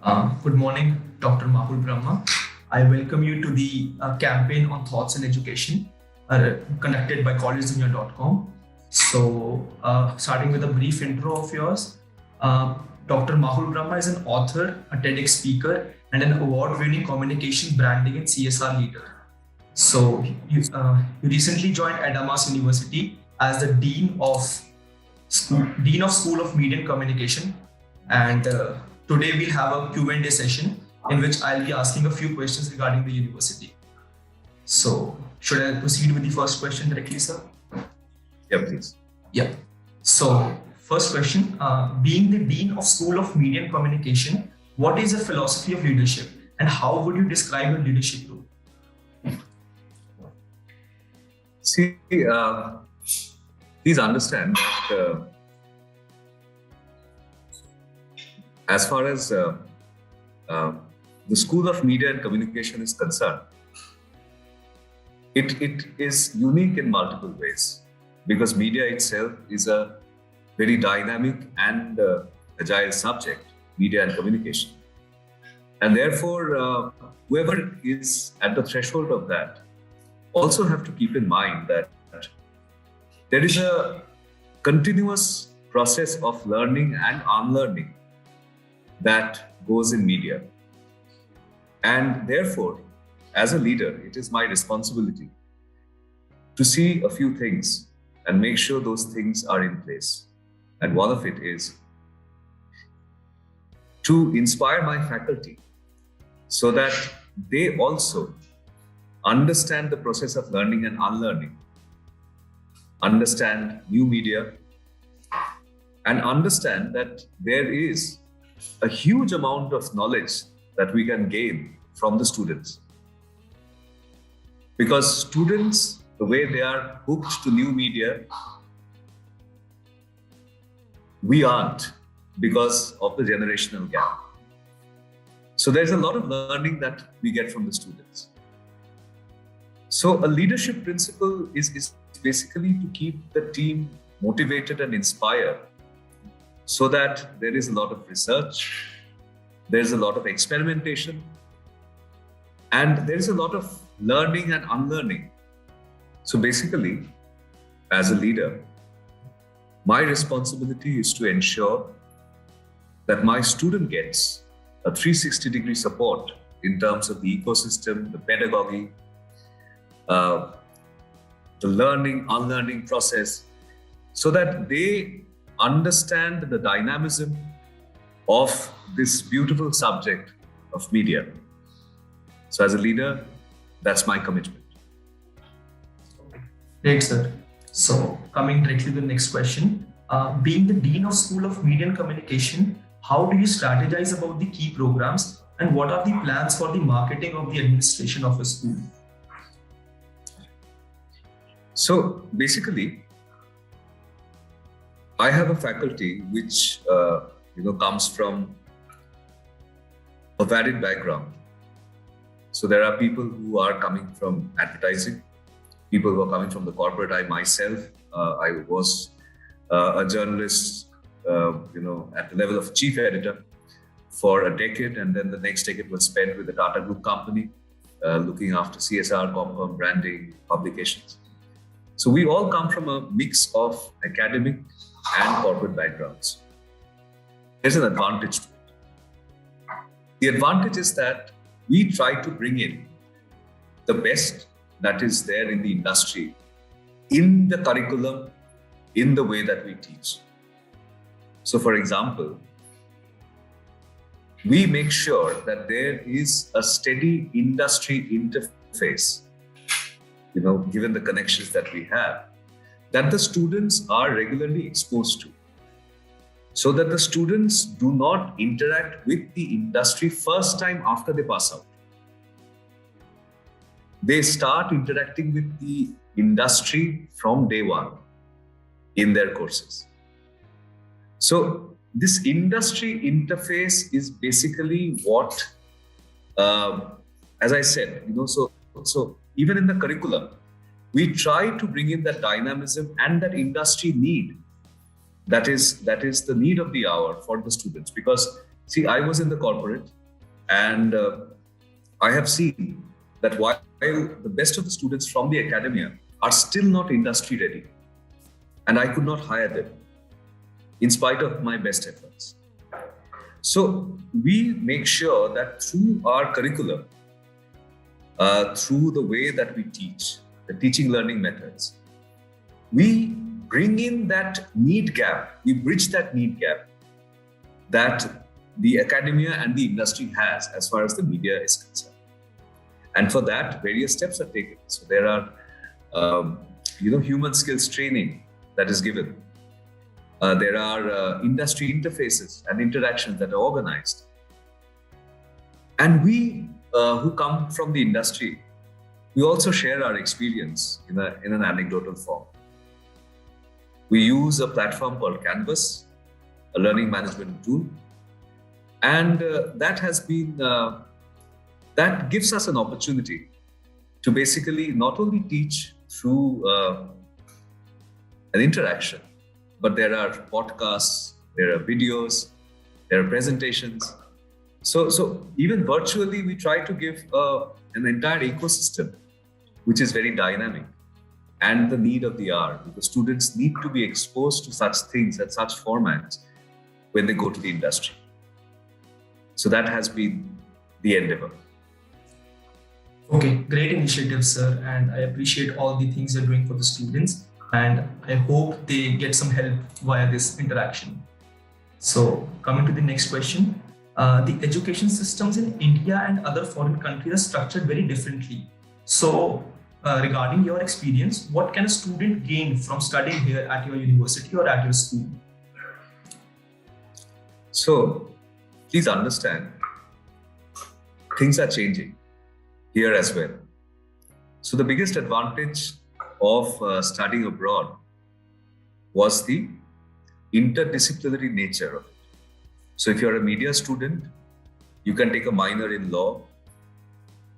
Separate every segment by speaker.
Speaker 1: Good morning, Dr. Mahul Brahma. I welcome you to the campaign on thoughts in education conducted by collegedunia.com. So, starting with a brief intro of yours, Dr. Mahul Brahma is an author, a TEDx speaker, and an award-winning communication, branding, and CSR leader. So, you recently joined Adamas University as the Dean of School of Media and Communication, and today we'll have a Q&A session in which I'll be asking a few questions regarding the university. So, should I proceed with the first question directly, sir?
Speaker 2: Yeah, please.
Speaker 1: Yeah. So, first question, being the Dean of School of Media and Communication, what is the philosophy of leadership and how would you describe your leadership role?
Speaker 2: See, please understand that as far as the School of Media and Communication is concerned, it is unique in multiple ways because media itself is a very dynamic and agile subject, media and communication. And therefore, whoever is at the threshold of that also have to keep in mind that there is a continuous process of learning and unlearning that goes in media. And therefore, as a leader, it is my responsibility to see a few things and make sure those things are in place. And one of it is to inspire my faculty so that they also understand the process of learning and unlearning, understand new media, and understand that there is a huge amount of knowledge that we can gain from the students. Because students, the way they are hooked to new media, we aren't because of the generational gap. So there's a lot of learning that we get from the students. So a leadership principle is basically to keep the team motivated and inspired so that there is a lot of research, there's a lot of experimentation, and there is a lot of learning and unlearning. So basically, as a leader, my responsibility is to ensure that my student gets a 360-degree support in terms of the ecosystem, the pedagogy, the learning, unlearning process, so that they understand the dynamism of this beautiful subject of media. So as a leader, that's my commitment.
Speaker 1: Great, sir. So coming directly to the next question, being the Dean of School of Media and Communication, how do you strategize about the key programs and what are the plans for the marketing of the administration of a school?
Speaker 2: So basically, I have a faculty which comes from a varied background. So there are people who are coming from advertising, people who are coming from the corporate. I myself, I was a journalist, at the level of chief editor for a decade, and then the next decade was spent with the Tata Group company, looking after CSR, Compcom, branding, publications. So we all come from a mix of academic and corporate backgrounds. There's an advantage to it. The advantage is that we try to bring in the best that is there in the industry, in the curriculum, in the way that we teach. So for example, we make sure that there is a steady industry interface, given the connections that we have, that the students are regularly exposed to, so that the students do not interact with the industry first time after they pass out. They start interacting with the industry from day one in their courses. So this industry interface is basically what, as I said, so even in the curriculum, we try to bring in that dynamism and that industry need. That is the need of the hour for the students, because See, I was in the corporate, and I have seen that while the best of the students from the academia are still not industry ready, and I could not hire them in spite of my best efforts. So we make sure that through our curriculum, through the way that we teach, the teaching learning methods, we bring in that need gap, we bridge that need gap that the academia and the industry has as far as the media is concerned. And for that, various steps are taken. So there are, human skills training that is given. There are industry interfaces and interactions that are organized. And we who come from the industry, we also share our experience in an anecdotal form. We use a platform called Canvas, a learning management tool. And that gives us an opportunity to basically not only teach through an interaction, but there are podcasts, there are videos, there are presentations. So even virtually, we try to give an entire ecosystem, which is very dynamic and the need of the hour, because students need to be exposed to such things and such formats when they go to the industry. So that has been the endeavor.
Speaker 1: Okay, great initiative, sir. And I appreciate all the things you're doing for the students. And I hope they get some help via this interaction. So coming to the next question, the education systems in India and other foreign countries are structured very differently. So regarding your experience, what can a student gain from studying here at your university or at your school?
Speaker 2: So please understand, things are changing here as well. So the biggest advantage of studying abroad was the interdisciplinary nature of it. So if you're a media student, you can take a minor in law,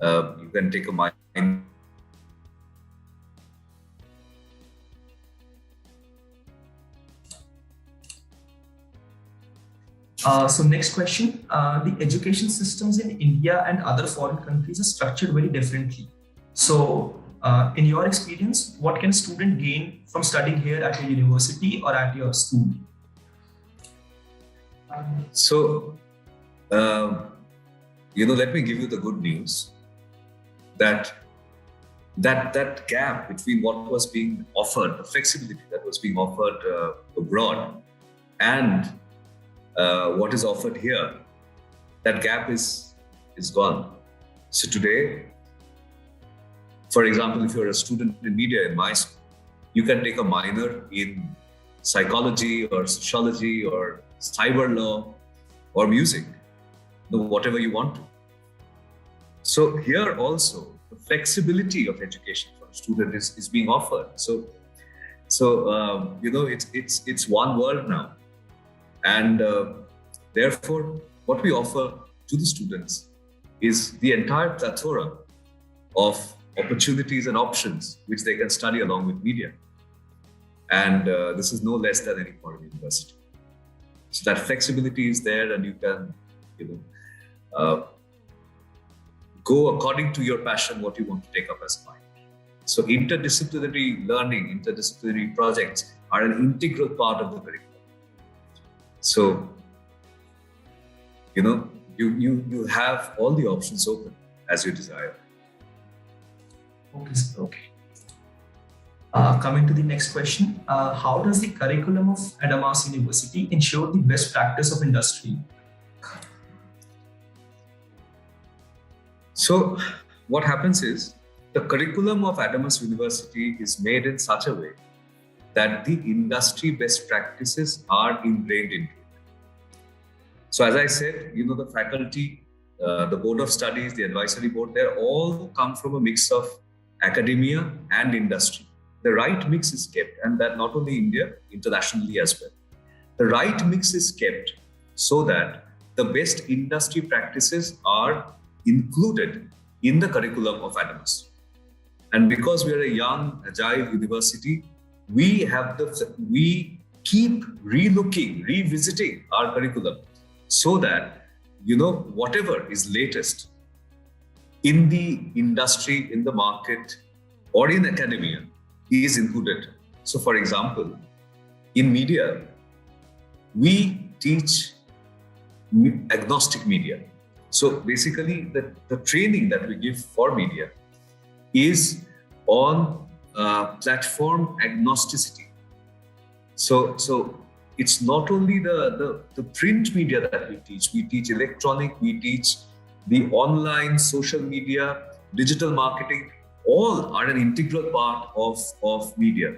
Speaker 2: you can take a minor.
Speaker 1: So next question, the education systems in India and other foreign countries are structured very differently. So in your experience, what can a student gain from studying here at your university or at your school?
Speaker 2: So, let me give you the good news that gap between what was being offered, the flexibility that was being offered abroad, and what is offered here, that gap is gone. So today, for example, if you're a student in media in my school, you can take a minor in psychology or sociology or cyber law or music, whatever you want to. So here also, the flexibility of education for a student is being offered. So it's one world now. And therefore, what we offer to the students is the entire plethora of opportunities and options which they can study along with media. And this is no less than any foreign university. So that flexibility is there, and you can, go according to your passion, what you want to take up as a minor. So interdisciplinary learning, interdisciplinary projects are an integral part of the curriculum. So, you have all the options open as you desire.
Speaker 1: Okay, sir. Okay. Coming to the next question, how does the curriculum of Adamas University ensure the best practice of industry?
Speaker 2: So what happens is, the curriculum of Adamas University is made in such a way that the industry best practices are ingrained into it. So as I said, the faculty, the board of studies, the advisory board, they all come from a mix of academia and industry. The right mix is kept, and that not only India, internationally as well. The right mix is kept so that the best industry practices are included in the curriculum of Adamas. And because we are a young, agile university, we keep relooking, revisiting our curriculum so that whatever is latest in the industry, in the market, or in academia is included. So, for example, in media, we teach agnostic media. So basically, the training that we give for media is on platform agnosticity. So it's not only the print media that we teach electronic, we teach the online, social media, digital marketing, all are an integral part of media.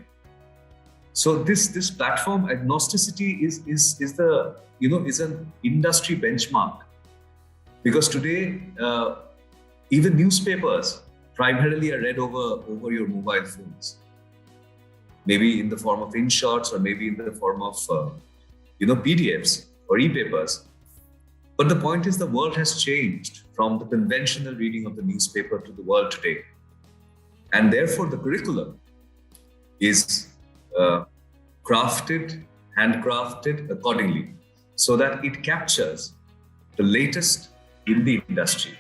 Speaker 2: So this platform agnosticity is an industry benchmark, because today even newspapers primarily are read over your mobile phones, maybe in the form of InShots or maybe in the form of PDFs or e-papers. But the point is, the world has changed from the conventional reading of the newspaper to the world today, and therefore the curriculum is handcrafted accordingly, so that it captures the latest in the industry.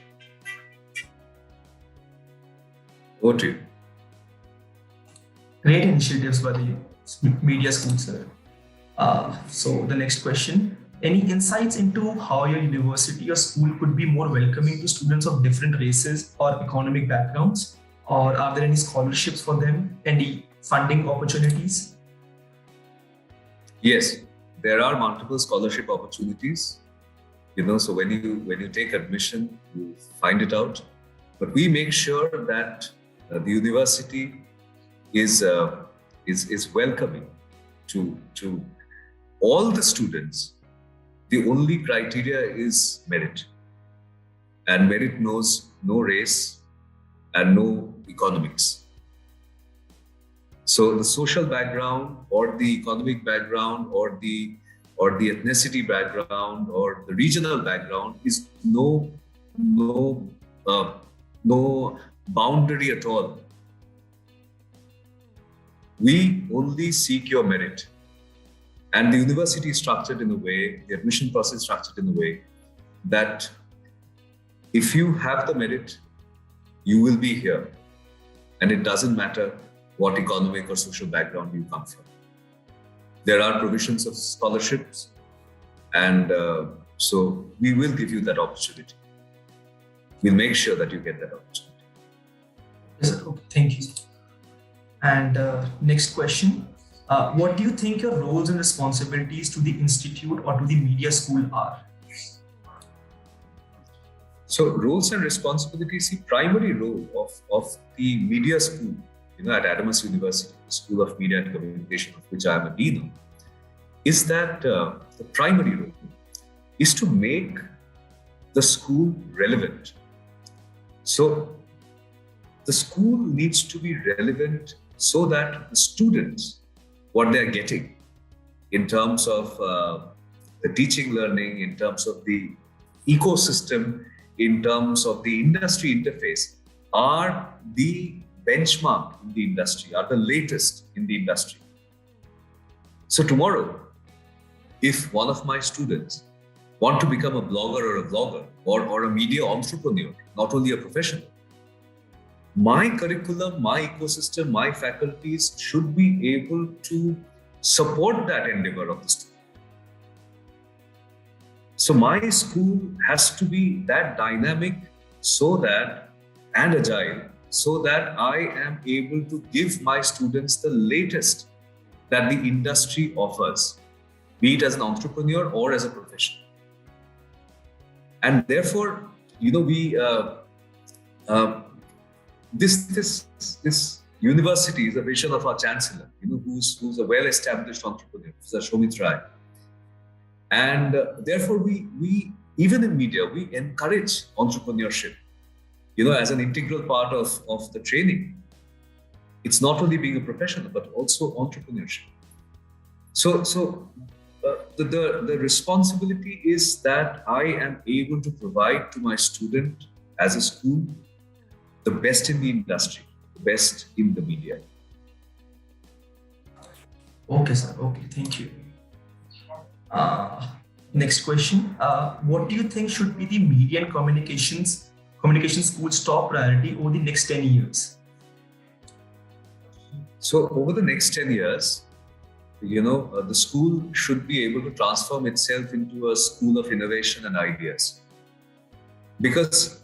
Speaker 2: Over to you.
Speaker 1: Great initiatives by the media school, sir. So the next question: any insights into how your university or school could be more welcoming to students of different races or economic backgrounds? Or are there any scholarships for them? Any funding opportunities?
Speaker 2: Yes, there are multiple scholarship opportunities. So when you take admission, you find it out. But we make sure that the university is welcoming to all the students. The only criteria is merit, and merit knows no race and no economics. So the social background or the economic background or the ethnicity background or the regional background is no boundary at all. We only seek your merit. And the university is structured in a way, the admission process is structured in a way that if you have the merit, you will be here. And it doesn't matter what economic or social background you come from. There are provisions of scholarships, and so we will give you that opportunity. We'll make sure that you get that opportunity.
Speaker 1: Yes, sir. Okay, thank you. And next question. What do you think your roles and responsibilities to the institute or to the media school are?
Speaker 2: So roles and responsibilities, the primary role of the media school, at Adamas University, the School of Media and Communication, of which I am a dean, is that the primary role is to make the school relevant. So the school needs to be relevant so that the students, what they're getting in terms of the teaching learning, in terms of the ecosystem, in terms of the industry interface, are the benchmark in the industry, are the latest in the industry. So tomorrow, if one of my students want to become a blogger or a vlogger or a media entrepreneur, not only a professional, my curriculum, my ecosystem, my faculties should be able to support that endeavor of the student. So my school has to be that dynamic and agile, so that I am able to give my students the latest that the industry offers, be it as an entrepreneur or as a professional. And therefore, this university is a vision of our chancellor, who's a well-established entrepreneur, Professor Shomit Rai. And therefore, we even in media, we encourage entrepreneurship, as an integral part of the training. It's not only being a professional, but also entrepreneurship. So the responsibility is that I am able to provide to my student as a school the best in the industry, the best in the media.
Speaker 1: Okay, sir. Okay, thank you. Next question. What do you think should be the media and communication school's top priority over the next 10 years?
Speaker 2: So over the next 10 years, the school should be able to transform itself into a school of innovation and ideas. Because,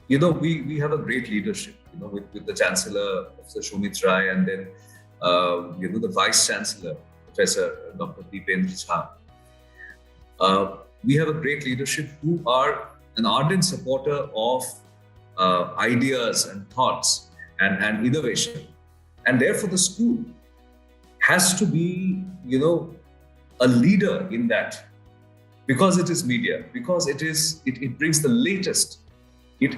Speaker 2: we have a great leadership, with the Chancellor, Professor Shumit Rai, and then, the Vice Chancellor, Professor Dr. Deependra Jha. We have a great leadership who are an ardent supporter of ideas and thoughts and innovation. And therefore, the school has to be, a leader in that, because it is media, because it brings the latest. It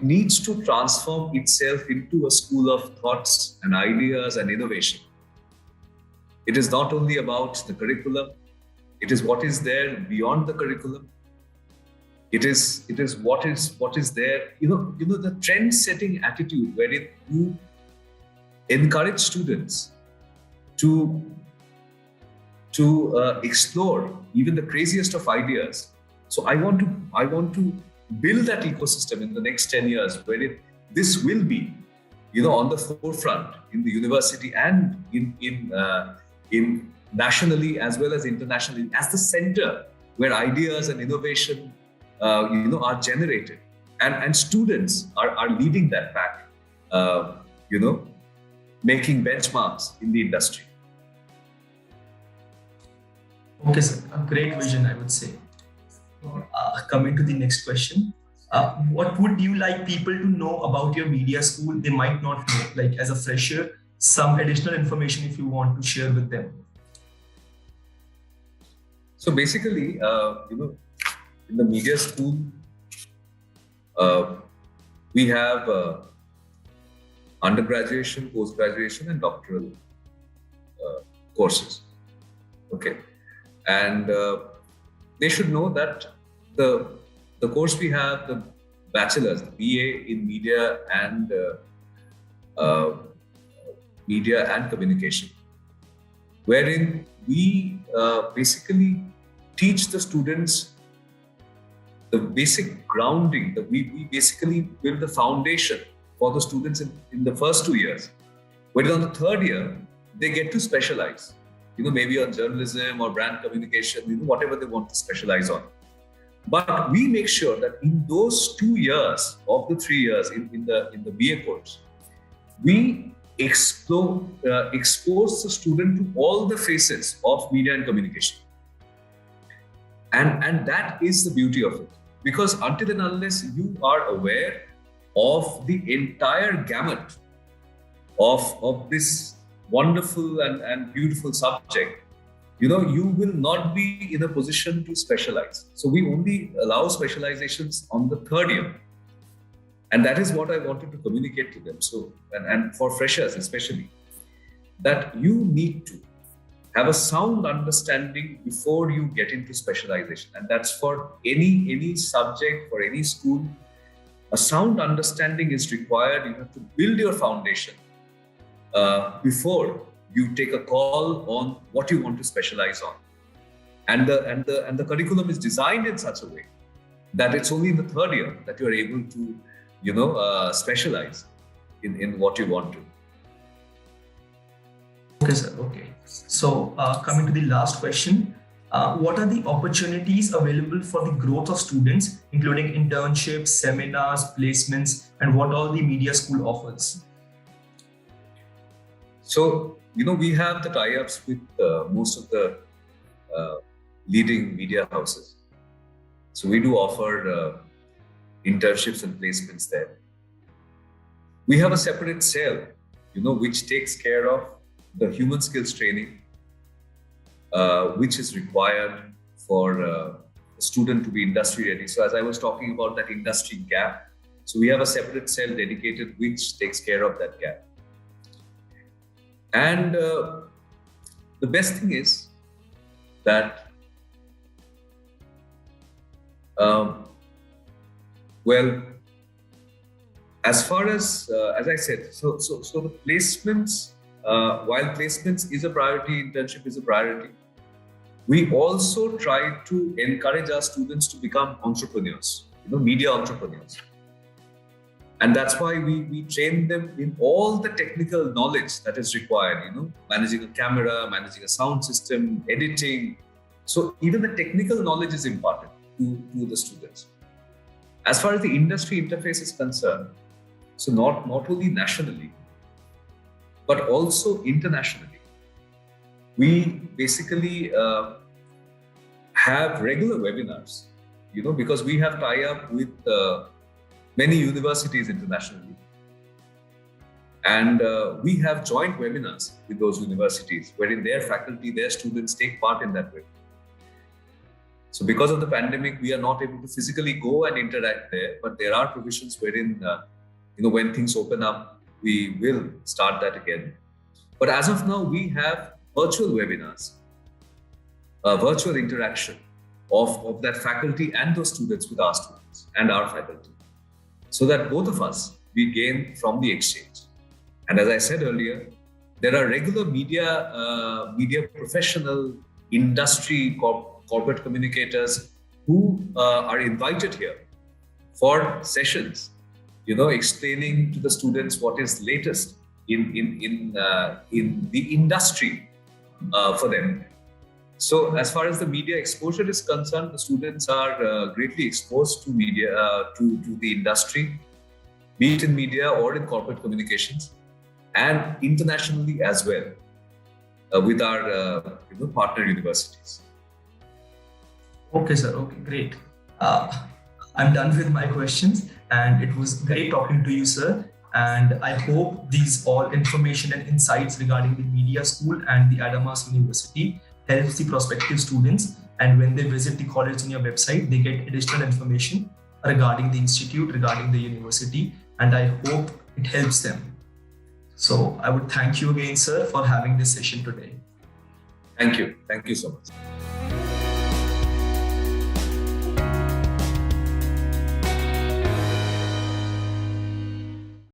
Speaker 2: needs to transform itself into a school of thoughts and ideas and innovation. It is not only about the curriculum, it is what is there beyond the curriculum. It is what is there, the trend-setting attitude wherein you encourage students to explore even the craziest of ideas. So I want to build that ecosystem in the next 10 years where this will be, on the forefront in the university and in nationally as well as internationally, as the center where ideas and innovation are generated, and students are leading that back, making benchmarks in the industry.
Speaker 1: Okay, sir. A great vision, I would say. Coming to the next question. What would you like people to know about your media school they might not know? Like as a fresher, some additional information if you want to share with them.
Speaker 2: So basically, in the media school, we have undergraduation, post-graduation, and doctoral courses. Okay, and they should know that the course we have, the bachelor's, the BA in media and communication, wherein we basically teach the students the basic grounding, that we basically build the foundation for the students in the first 2 years. Whereas on the third year, they get to specialize, maybe on journalism or brand communication, whatever they want to specialize on. But we make sure that in those 2 years of the 3 years in the BA course, we expose the student to all the facets of media and communication. And that is the beauty of it. Because until and unless you are aware of the entire gamut of this wonderful and beautiful subject, you will not be in a position to specialize. So we only allow specializations on the third year. And that is what I wanted to communicate to them. So, and for freshers especially, that you need to have a sound understanding before you get into specialization. And that's for any subject, for any school. A sound understanding is required. You have to build your foundation before you take a call on what you want to specialize on. And the curriculum is designed in such a way that it's only in the third year that you are able to, specialize in what you want to.
Speaker 1: Okay, sir. Okay. So coming to the last question, what are the opportunities available for the growth of students, including internships, seminars, placements, and what all the media school offers?
Speaker 2: So, we have the tie-ups with most of the leading media houses. So we do offer internships and placements there. We have a separate cell, which takes care of the human skills training, which is required for a student to be industry ready. So as I was talking about that industry gap, so we have a separate cell dedicated which takes care of that gap. And the best thing is that, as far as I said, so the placements while placements is a priority, internship is a priority, we also try to encourage our students to become entrepreneurs, media entrepreneurs. And that's why we train them in all the technical knowledge that is required, managing a camera, managing a sound system, editing. So even the technical knowledge is imparted to the students. As far as the industry interface is concerned, so not only nationally, but also internationally, we basically have regular webinars, because we have tie-up with many universities internationally. And we have joint webinars with those universities, wherein their faculty, their students take part in that webinar. So because of the pandemic, we are not able to physically go and interact there, but there are provisions wherein, when things open up, we will start that again. But as of now, we have virtual webinars, virtual interaction of that faculty and those students with our students and our faculty, so that both of us, we gain from the exchange. And as I said earlier, there are regular media professional, industry, corporate communicators who are invited here for sessions, explaining to the students what is latest in the industry for them. So as far as the media exposure is concerned, the students are greatly exposed to media, to the industry, be it in media or in corporate communications, and internationally as well, with our partner universities.
Speaker 1: Okay, sir. Okay, great. I'm done with my questions, and it was great talking to you, sir. And I hope these all information and insights regarding the media school and the Adamas University helps the prospective students. And when they visit the college on your website, they get additional information regarding the institute, regarding the university, and I hope it helps them. So I would thank you again, sir, for having this session today.
Speaker 2: Thank you. Thank you so much.